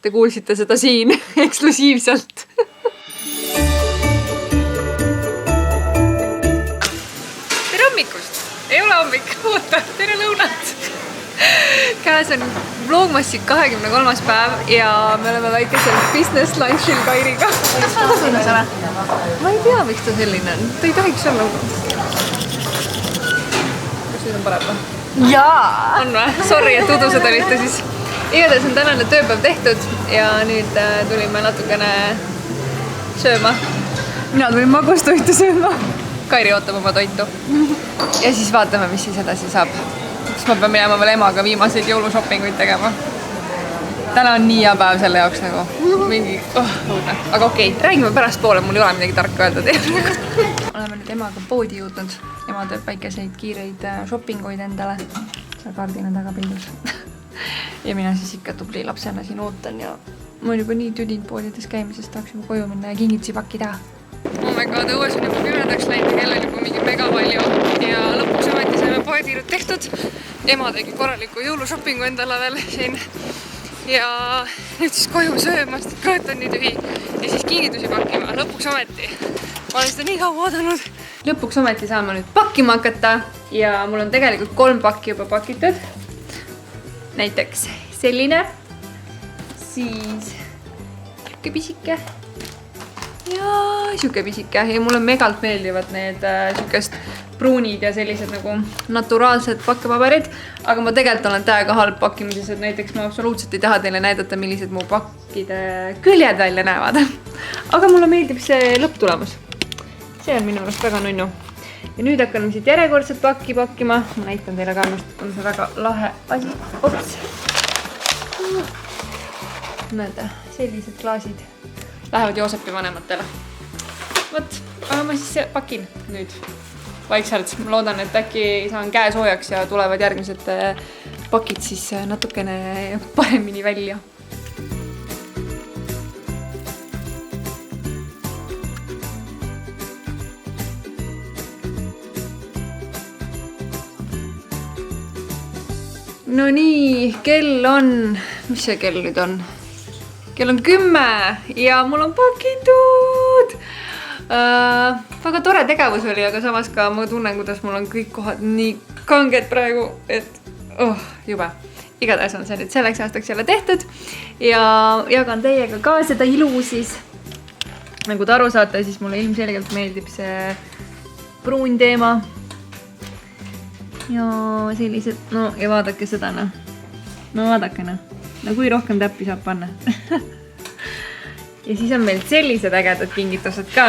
Te kuulsite seda siin eksklusiivselt. Tere hommikust! Ei ole hommik, oota, tere lõunat! Käes on Vlogmassi 23. päev ja me oleme väikesel business lunchil Kairiga. Kas ta selline ole? Ma ei tea, miks ta selline on. Ta ei tohiks olla. Kas nüüd on parem või? Jaa! On või? Sorry, et udused olite siis. Igatahes on tänane tööpäev tehtud ja nüüd tulime natukene sööma. Mina tulin magustoitu sööma. Kairi ootab oma toitu. Ja siis vaatame, mis siis edasi saab. Siis ma pean minema veel emaga viimaseid jõulushoppinguid tegema. Täna on nii hea päev selle jaoks nagu. Mingi õudne. Aga okei, räägime pärast poole, mul ei ole midagi tarka öelda teile. Oleme nüüd emaga poodi jõudnud. Ema teeb väikeseid kiireid shoppinguid endale. Seal kardina taga peidus. Ja mina siis ikka tubli lapsena siin ootan ja ma olen juba nii tüdinud poodides käimisest, tahaks juba koju minna ja kingitusi pakkida. Oh my god, õues on juba pimedaks läinud ja kell on juba mingi mega palju ja lõpuks ometi saime poetiirud tehtud. Ema tegi korraliku jõulushoppingu endale veel siin ja nüüd siis koju sööma, sest kõht on nii tühi ja siis kingitusi pakkima. Lõpuks ometi. Ma olen seda nii kaua oodanud. Lõpuks ometi saame nüüd pakkima hakata ja mul on tegelikult 3 pakki juba pakitud. Näiteks selline, siis siuke pisike ja siuke pisike ja mulle megalt meeldivad need siukest pruunid ja sellised nagu naturaalsed pakkepaberid, aga ma tegelikult olen täiega halb pakkimises, et näiteks ma absoluutselt ei taha teile näidata, millised mu pakkide küljed välja näevad. Aga mulle meeldib see lõpptulemus. See on minu arust väga nunnu. Ja nüüd hakkame siit järjekordset pakki pakkima. Ma näitan teile ka, on see väga lahe asi. Ops. Näete, sellised klaasid lähevad Joosepi vanematele. Võt, aga ma siis pakin nüüd vaikselt. Ma loodan, et äkki saan käe soojaks ja tulevad järgmised pakid siis natukene paremini välja. No nii, kell on, mis see kell nüüd on? Kell on 10 ja mul on pakitud! Väga tore tegevus oli, aga samas ka ma tunnen, kuidas mul on kõik kohad nii kanged praegu, et jube. Igatahes on see nüüd selleks aastaks jälle tehtud ja jagan teiega ka seda ilu siis. Nagu te aru saate, siis mulle ilmselgelt meeldib see pruun teema. Ja sellised, no ja vaadake seda, no vaadake, no kui rohkem täppi saab panna. Ja siis on meil sellised ägedad kingitused ka,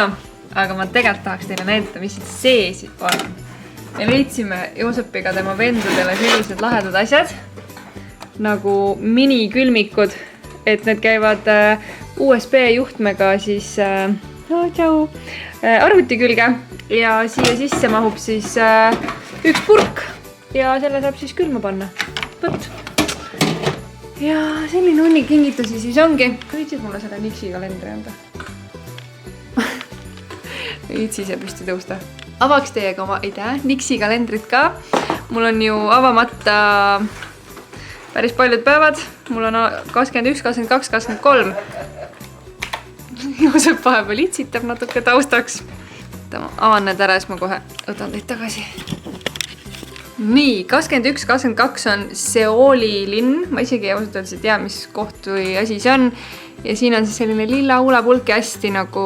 aga ma tegelikult tahaks teile näidata, mis sees on. Me leidsime Joosepiga tema vendudele sellised lahedad asjad, nagu minikülmikud, et need käivad USB juhtmega siis arvuti külge ja siia sisse mahub siis üks purk ja selle saab siis külma panna. Võt. Ja selline hunnik kingitusi siis ongi. Võitsid mulle selle Nixi kalendri anda. Võitsi ise püsti tõusta. Avaks teiega oma Nixi kalendrit ka. Mul on ju avamata päris paljud päevad. Mul on 21, 22, 23. Joosep vahepeal itsitab natuke taustaks. Avan need ära, siis ma kohe võtan teid tagasi. Nii, 21, 22 on Seouli linn. Ma isegi ausalt öeldes ei tea, mis koht või asi see on. Ja siin on siis selline lilla huulepulk ja hästi nagu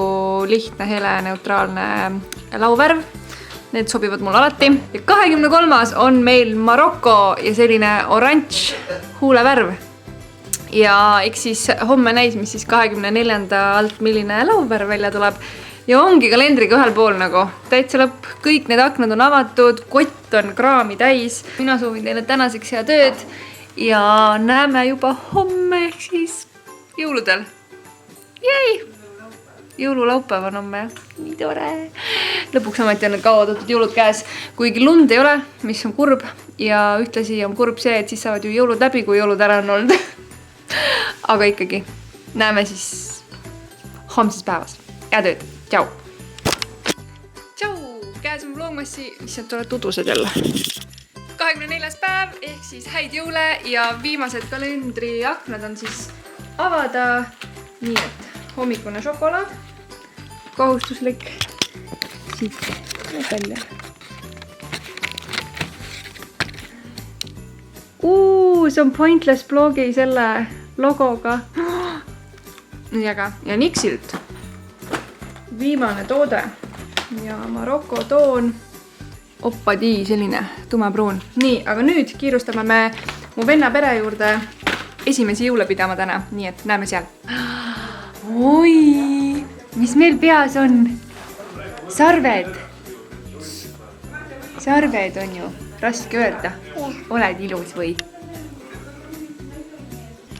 lihtne, hele, neutraalne lauvärv. Need sobivad mul alati. Ja 23. on meil Maroko ja selline oranž huulevärv. Ja eks siis homme näis, mis siis 24. alt milline lauvärv välja tuleb. Ja ongi kalendriga ühel pool nagu täitsa lõpp. Kõik need aknad on avatud, kott on kraami täis. Mina soovin teile tänaseks hea tööd ja näeme juba homme ehk siis jõuludel. Jäi! Jõululaupäev on homme. Nii tore. Lõpuks ometi on kaotatud jõulud käes. Kuigi lund ei ole, mis on kurb. Ja ühtlasi on kurb see, et siis saavad ju jõulud läbi, kui jõulud ära on olnud. Aga ikkagi näeme siis homses päevas. Hea tööd. Tšau! Tšau! Käes on Vlogmassi, mis sealt oled udused jälle. 24. päev ehk siis häid jõule ja viimased kalendriaknad on siis avada. Nii et hommikune šokolaad. Kohustuslik. Siit välja. See on Pointless blogi selle logoga. Nii äge. Ja Nixilt. Viimane toode. Ja Maroko toon. Oppadii, selline tumepruun. Nii, aga nüüd kiirustame me mu venna pere juurde esimesi jõule pidama täna. Nii et näeme seal. Oi, mis meil peas on? Sarved. Sarved on ju. Raske öelda. Oled ilus või?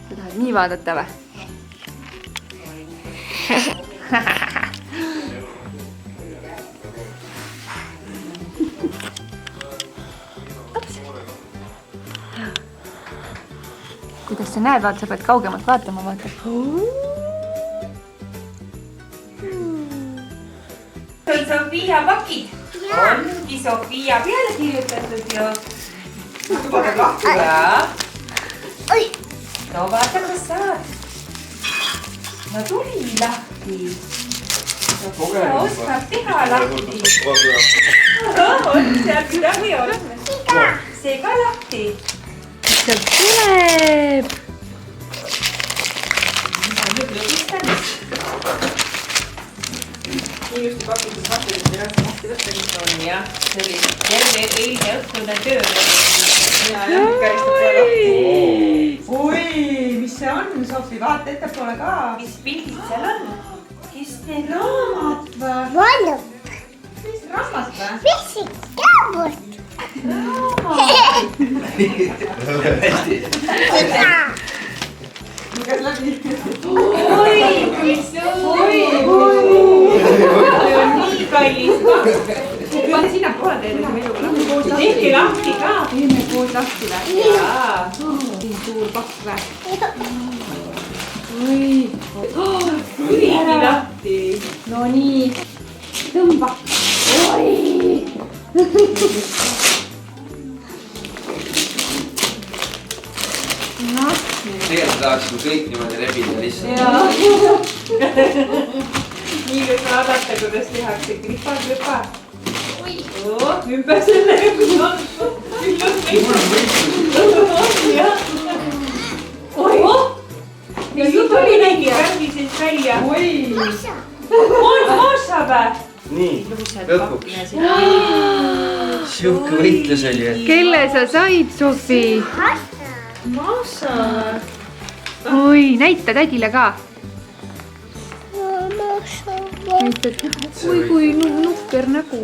Sa tahad nii vaadata või? Kuidas sa näed? Vaata, sa pead kaugemalt vaatama. Vaata. On Sofia pakid? Ongi Sofia peale kirjutatud ju. Ja. No vaata, kas saad. No tuli lahti. Sofia oskab teha lahti. On seal midagi on. See ka lahti. Sealt tuleb. Just pakkudes vastuses ei raske lahti võtta, mis on ja see oli terve eilne õhtune töö. Oi, mis see on, Sofi? Vaata ettepoole ka. Mis pildid seal on? Kes need raamat või? Vannup. Mis raamat või? Vissik taabut. Luges läbi. Oi, kui suur. See on nii kallis ka. Pane sinna poole teile meluga. Tehke lahti ka. Teeme koos lahti või? Jaa. Siin suur pakk või? Tuligi lahti. No nii. Tõmba. Tegelikult tahaks kui kõik niimoodi rebida lihtsalt. Nii võiks vaadata, kuidas tehakse kripa. Ümber selle, kus on. Oi! Ja siin tuli nägi värvises välja. On Maša või? Nii, lõpuks. Siuke võitlus oli, et Kelle sa said, Sofi? Maša või? Oi, näita tädile ka. Näitad, kui nukker nägu.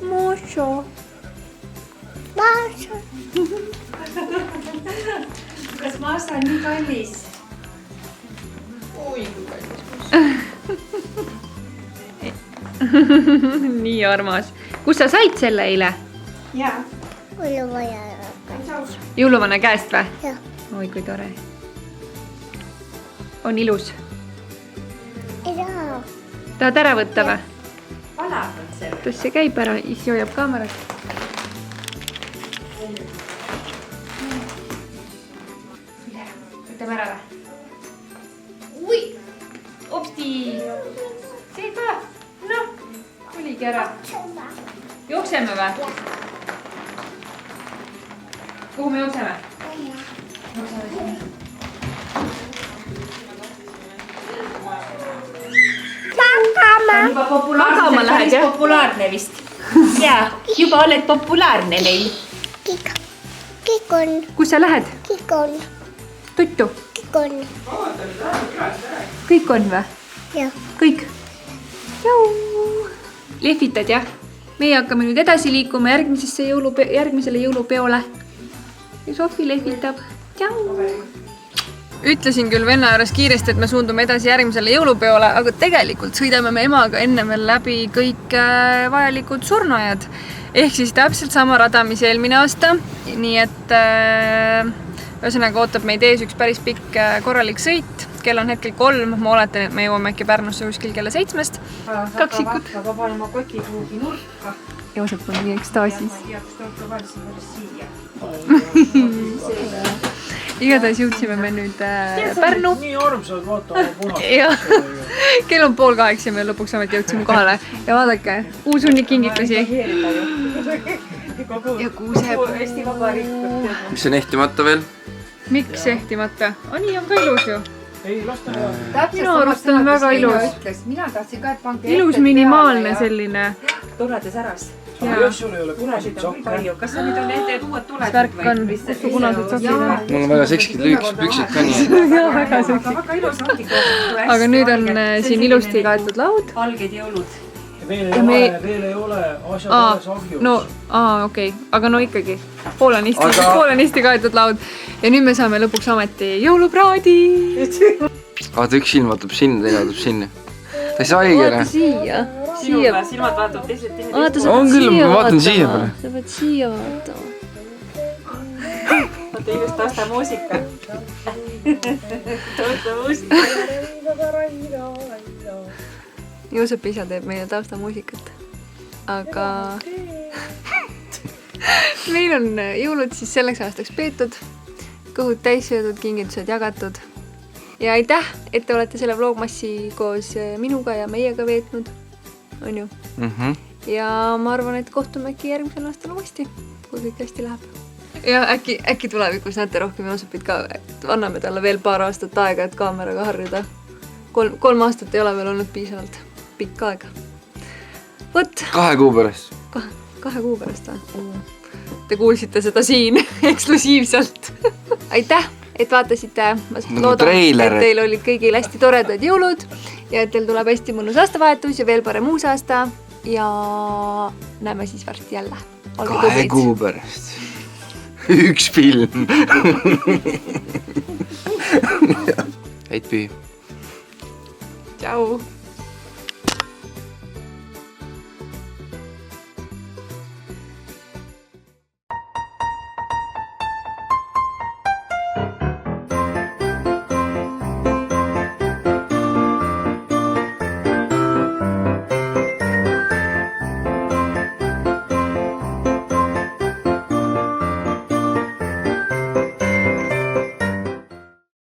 Maša. Kas Maša on nii kallis? Nii armas. Kus sa said selle eile? Jaa. Jõuluvana käest või? Jah. Oi, kui tore. On ilus. Tahad ära võtta või? Palav on see. Kuidas see käib ära? Issi hoiab kaamerat. Võtame ära või? Ui! Opsti! See ka! Noh, tuligi ära. Jookseme või? Kuhu me jookseme? Juba populaarne, päris populaarne vist. Jaa, juba oled populaarne meil. Kõik on. Kus sa lähed? Kõik on. Tuttu? Kõik on. Kõik on või? Jah. Kõik? Jau! Lehvitad jah? Meie hakkame nüüd edasi liikuma järgmisele jõulupeole. Ja Sofi lehvitab. Jau! Ütlesin küll venna juures kiiresti, et me suundume edasi järgmisele jõulupeole, aga tegelikult sõidame me emaga enne veel läbi kõik vajalikud surnuajad. Ehk siis täpselt sama rada, mis eelmine aasta. Nii et ühesõnaga ootab meid ees üks päris pikk korralik sõit. Kell on hetkel 3. Ma oletan, et me jõuame äkki Pärnusse kuskil kella 7. Kaksikud. Aga pane oma koti kuhugi nurka. Joosep on nii ekstaasis. igatahes jõudsime me nüüd Pärnu. nii armsad, vaata oma punast. Ja kell on 7:30 ja me lõpuks ometi jõudsime kohale. Ja vaadake, uus hunnik kingitusi. Ja kuusepuu. mis on ehtimata veel? Miks ehtimata? Nii on ka ilus ju. ei, las ta teha. Minu arust on väga ilus. mina tahtsin ka, et pange Ilus minimaalne selline. torades äras. jah, sul ei ole Punasid on küll palju. Kas need on need uued tuled? Värk on punased sokid. mul on väga sekskid püksid ka nii. Jaa, väga seksid. Väga ilus ongi. Aga nüüd on siin ilusti kaetud laud. Valged jõulud. veel ei ole asjad alles ahjus. No, okei. Aga no ikkagi. Poolenisti kaetud laud. Ja nüüd me saame lõpuks ometi jõulupraadi. vaata, üks silm vaatab sinna, teine vaatab sinna. Ta ei saa haigele. Siia. Silmad vaatavad teised teineteist. On küll, ma vaatan siia peale. Sa pead siia vaatama. Vaata just tausta muusika. Tausta muusika. Joosep isa teeb meile taustamuusikat. Aga meil on jõulud siis selleks aastaks peetud. Kõhud täis söödud, kingitused jagatud. Ja aitäh, et te olete selle vlogmassi koos minuga ja meiega veetnud. On ju? Ja ma arvan, et kohtume äkki järgmisel aastal uuesti, kui kõik hästi läheb. Ja äkki tulevikus näete rohkem Joosepit ka, et anname talle veel paar aastat aega, et kaameraga harjuda. 3 aastat ei ole veel olnud piisavalt pikk aega. Võt! 2 kuu pärast. 2 kuu pärast või? Te kuulsite seda siin eksklusiivselt. Aitäh, et vaatasite. Ma loodan, et teil olid kõigil hästi toredad jõulud ja et teil tuleb hästi mõnus aastavahetus ja veel parem uus aasta. Ja näeme siis varsti jälle. 2 kuu pärast. 1 film. Häid pühi. Tšau.